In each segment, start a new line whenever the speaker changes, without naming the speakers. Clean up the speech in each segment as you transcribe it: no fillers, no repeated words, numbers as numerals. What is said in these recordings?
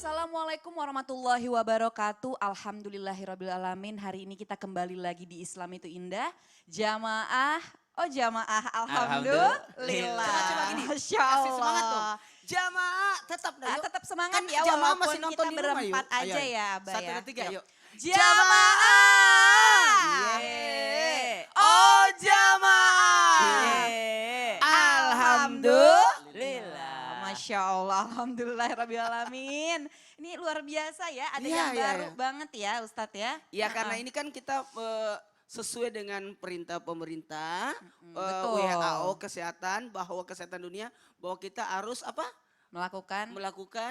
Assalamualaikum warahmatullahi wabarakatuh. Alhamdulillahirrabbilalamin. Hari ini kita kembali lagi di Islam itu Indah. Jamaah, jamaah, alhamdulillah.
Coba gini,
Masya
kasih semangat dong.
Allah.
Jamaah tetap dah yuk.
Tetap semangat
Kan
ya
jamaah
walaupun
masih nonton
kita
di rumah,
berempat
yuk.
aja
Ayo,
ya Abah
Satu,
ya.
dua, tiga, yuk.
Jamaah.
Yeay.
Oh jamaah.
Yeay.
Alhamdulillah. Masya Allah, alhamdulillahirrabbilalamin. Ini luar biasa ya, ada
Iya,
yang
iya,
baru
iya.
banget ya Ustadz ya.
Ya karena ini kan kita sesuai dengan perintah pemerintah,
betul.
WHO kesehatan, bahwa kesehatan dunia, bahwa kita harus apa? Melakukan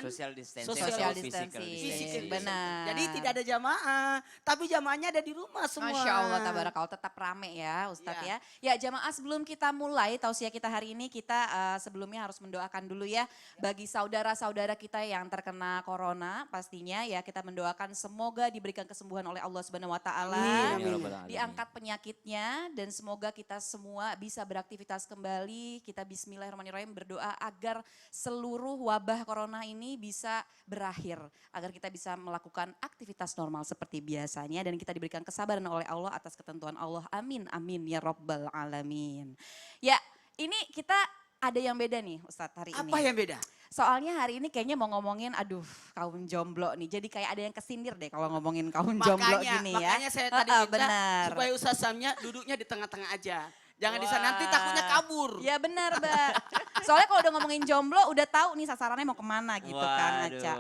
Social distancing.
Social
atau
distancing.
physical
physical
distancing.
Benar.
Jadi tidak ada jamaah, tapi jamaahnya ada di rumah semua.
Masya Allah, tabarakallah, tetap rame ya Ustadz
Ya.
ya. Ya jamaah sebelum kita mulai tausiah kita hari ini, kita sebelumnya harus mendoakan dulu ya. Bagi saudara-saudara kita yang terkena corona pastinya ya, kita mendoakan semoga diberikan kesembuhan oleh Allah Subhanahu Wa Taala.
Amin.
Ya Rabbal Alamin.
Diangkat penyakitnya dan semoga kita semua bisa beraktivitas kembali. Kita bismillahirrahmanirrahim berdoa agar seluruh wabah corona ini bisa berakhir. Agar kita bisa melakukan aktivitas normal seperti biasanya dan kita diberikan kesabaran oleh Allah atas ketentuan Allah. Amin, amin ya Rabbal Alamin. Ya ini kita ada yang beda nih Ustadz hari ini.
Apa yang beda?
Soalnya hari ini kayaknya mau ngomongin kaum jomblo nih. Jadi kayak ada yang kesindir deh kalau ngomongin kaum jomblo gini ya.
Makanya saya tadi minta
benar.
supaya Ustaz Samnya duduknya di tengah-tengah aja. Jangan di sana, nanti takutnya kabur.
Ya benar Mbak. Soalnya kalau udah ngomongin jomblo udah tahu nih sasarannya mau kemana gitu kan
Waduh,
Aca.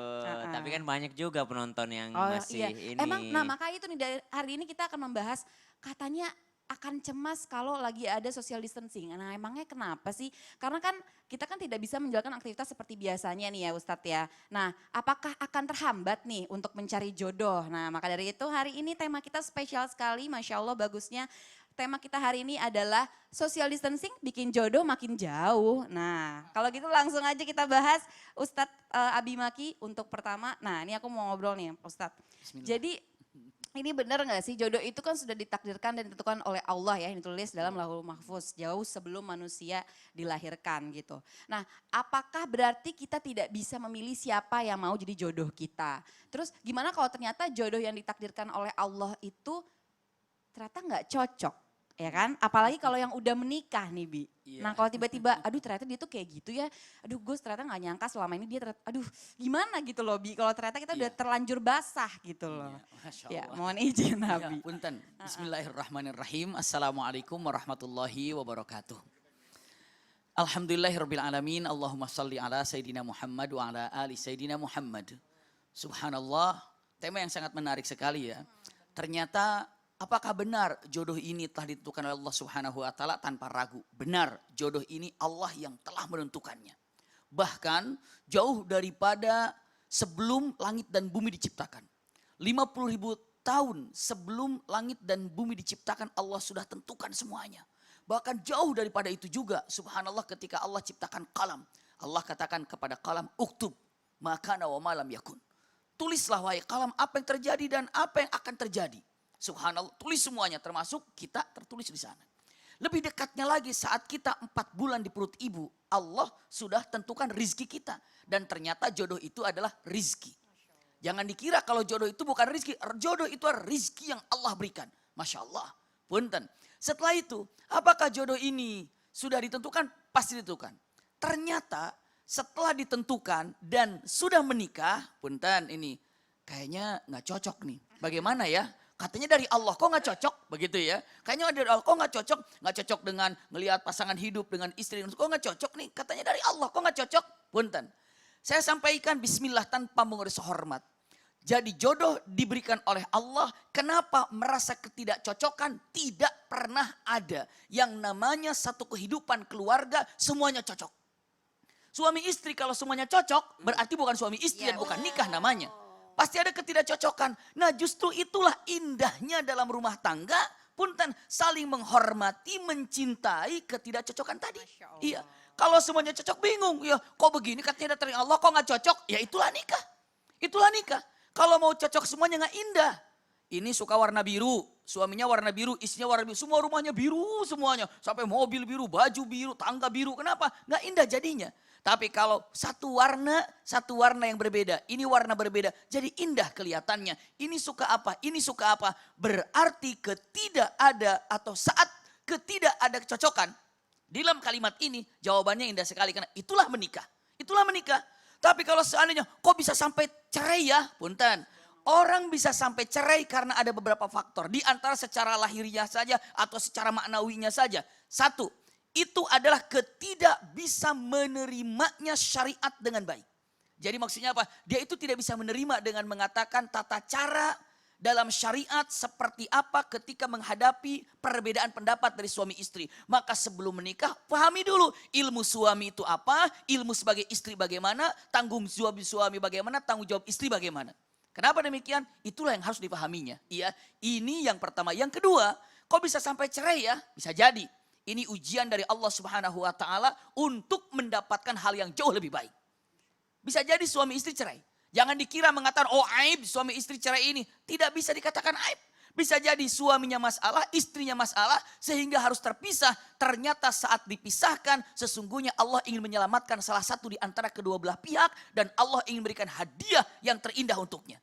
tapi kan banyak juga penonton yang
Oh
masih
iya,
ini.
emang nah makanya itu nih hari ini kita akan membahas katanya akan cemas kalau lagi ada social distancing. Nah emangnya kenapa sih? Karena kan kita kan tidak bisa menjalankan aktivitas seperti biasanya nih ya Ustadz ya. Nah apakah akan terhambat nih untuk mencari jodoh? Nah maka dari itu hari ini tema kita spesial sekali, Masya Allah bagusnya. Tema kita hari ini adalah social distancing bikin jodoh makin jauh. Nah kalau gitu langsung aja kita bahas Ustadz Abi Maki untuk pertama. Nah ini aku mau ngobrol nih Ustadz. Jadi ini benar nggak sih jodoh itu kan sudah ditakdirkan dan ditentukan oleh Allah ya, yang ditulis dalam Lauhul Mahfuz jauh sebelum manusia dilahirkan gitu. Nah apakah berarti kita tidak bisa memilih siapa yang mau jadi jodoh kita? Terus gimana kalau ternyata jodoh yang ditakdirkan oleh Allah itu ternyata nggak cocok? Ya kan, apalagi kalau yang udah menikah nih Bi.
Iya.
Nah kalau tiba-tiba, aduh ternyata dia tuh kayak gitu ya. Aduh gus ternyata gak nyangka selama ini dia ternyata, aduh gimana gitu loh Bi. Kalau ternyata kita udah terlanjur basah gitu loh.
Masya
Ya
Allah.
mohon izin
Ya,
Nabi.
punten. Bismillahirrahmanirrahim. Assalamualaikum warahmatullahi wabarakatuh. Alhamdulillahirrabbilalamin. Allahumma salli ala Sayyidina Muhammad wa ala ali Sayyidina Muhammad. Subhanallah, tema yang sangat menarik sekali ya. Ternyata apakah benar jodoh ini telah ditentukan oleh Allah Subhanahu wa taala tanpa ragu? Benar, jodoh ini Allah yang telah menentukannya. Bahkan jauh daripada sebelum langit dan bumi diciptakan. 50.000 tahun sebelum langit dan bumi diciptakan Allah sudah tentukan semuanya. Bahkan jauh daripada itu juga, subhanallah ketika Allah ciptakan kalam. Allah katakan kepada kalam, uktub makana wa malam yakun. Tulislah wahai kalam apa yang terjadi dan apa yang akan terjadi. Subhanallah, tulis semuanya termasuk kita tertulis di sana. Lebih dekatnya lagi saat kita 4 bulan di perut ibu, Allah sudah tentukan rizki kita. Dan ternyata jodoh itu adalah rizki. Jangan dikira kalau jodoh itu bukan rizki, jodoh itu adalah rizki yang Allah berikan. Masya Allah, punten. Setelah itu, apakah jodoh ini sudah ditentukan? Pasti ditentukan. Ternyata setelah ditentukan dan sudah menikah, punten ini kayaknya gak cocok nih. Bagaimana ya? Katanya dari Allah, kok gak cocok? Begitu ya. Kayaknya dari Allah, kok gak cocok? Gak cocok dengan ngelihat pasangan hidup dengan istri. Kok gak cocok nih? Katanya dari Allah, kok gak cocok? Punten. Saya sampaikan bismillah tanpa mengurangi hormat. Jadi jodoh diberikan oleh Allah. Kenapa merasa ketidakcocokan? Tidak pernah ada. Yang namanya satu kehidupan keluarga semuanya cocok. Suami istri kalau semuanya cocok berarti bukan suami istri dan bukan nikah namanya. Pasti ada ketidakcocokan. Nah justru itulah indahnya dalam rumah tangga. Punten saling menghormati, mencintai ketidakcocokan tadi. Iya. Kalau semuanya cocok bingung. Ya kok begini katanya dari Allah kok gak cocok. Ya itulah nikah. Itulah nikah. Kalau mau cocok semuanya gak indah. Ini suka warna biru, suaminya warna biru, istrinya warna biru. Semua rumahnya biru semuanya. Sampai mobil biru, baju biru, tangga biru. Kenapa? Nggak indah jadinya. Tapi kalau satu warna yang berbeda. Ini warna berbeda, jadi indah kelihatannya. Ini suka apa, ini suka apa. Berarti ketidak ada atau saat ketidak ada kecocokan. Dalam kalimat ini jawabannya indah sekali. Karena itulah menikah. Itulah menikah. Tapi kalau seandainya kok bisa sampai cerai ya, punten. Orang bisa sampai cerai karena ada beberapa faktor. Di antara secara lahiriah saja atau secara maknawinya saja. Satu, itu adalah ketidak bisa menerimanya syariat dengan baik. Jadi maksudnya apa? Dia itu tidak bisa menerima dengan mengatakan tata cara dalam syariat seperti apa ketika menghadapi perbedaan pendapat dari suami istri. Maka sebelum menikah, pahami dulu ilmu suami itu apa, ilmu sebagai istri bagaimana, tanggung jawab suami bagaimana, tanggung jawab istri bagaimana. Kenapa demikian? Itulah yang harus dipahaminya. Iya, ini yang pertama. Yang kedua, kok bisa sampai cerai ya? Bisa jadi. Ini ujian dari Allah Subhanahu wa taala untuk mendapatkan hal yang jauh lebih baik. Bisa jadi suami istri cerai. Jangan dikira mengatakan, oh aib suami istri cerai ini. Tidak bisa dikatakan aib. Bisa jadi suaminya masalah, istrinya masalah, sehingga harus terpisah. Ternyata saat dipisahkan, sesungguhnya Allah ingin menyelamatkan salah satu di antara kedua belah pihak. Dan Allah ingin memberikan hadiah yang terindah untuknya.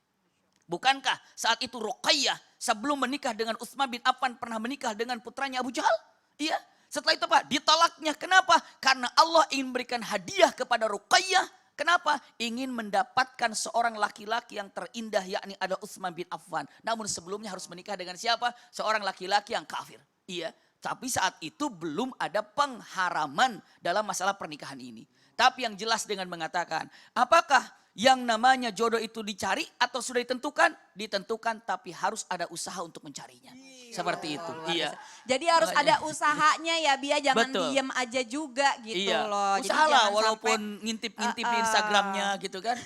Bukankah saat itu Ruqayyah sebelum menikah dengan Utsman bin Affan pernah menikah dengan putranya Abu Jahal? Iya. Setelah itu apa? Ditolaknya. Kenapa? Karena Allah ingin memberikan hadiah kepada Ruqayyah. Kenapa? Ingin mendapatkan seorang laki-laki yang terindah, yakni ada Utsman bin Affan. Namun sebelumnya harus menikah dengan siapa? Seorang laki-laki yang kafir. Iya, tapi saat itu belum ada pengharaman dalam masalah pernikahan ini. Tapi yang jelas dengan mengatakan, apakah yang namanya jodoh itu dicari atau sudah ditentukan? Ditentukan, tapi harus ada usaha untuk mencarinya. Seperti itu. Iya.
Jadi harus ada usahanya ya Bia, jangan
Betul.
diem aja juga gitu
Iya.
loh. Jadi
Usahalah
jangan
walaupun
sampai,
ngintip-ngintip di Instagramnya gitu kan.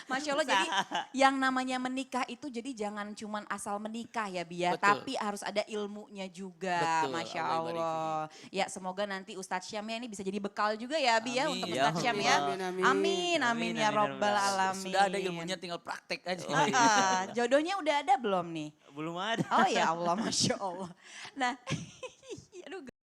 Masya Allah, jadi yang namanya menikah itu jadi jangan cuman asal menikah ya Bia,
Betul.
tapi harus ada ilmunya juga.
Betul,
Masya
Allah barik
Allah. Ya semoga nanti Ustadz Syamnya ini bisa jadi bekal juga ya Bia
Amin.
untuk
Ya
Ustadz Syam ya.
Amin, amin.
Amin, amin ya
Amin,
Rabbal
amin.
Alamin.
Sudah ada ilmunya, tinggal praktek aja.
Jodohnya udah ada belum nih?
Belum ada.
Oh ya Allah, Masya Allah. Nah, aduh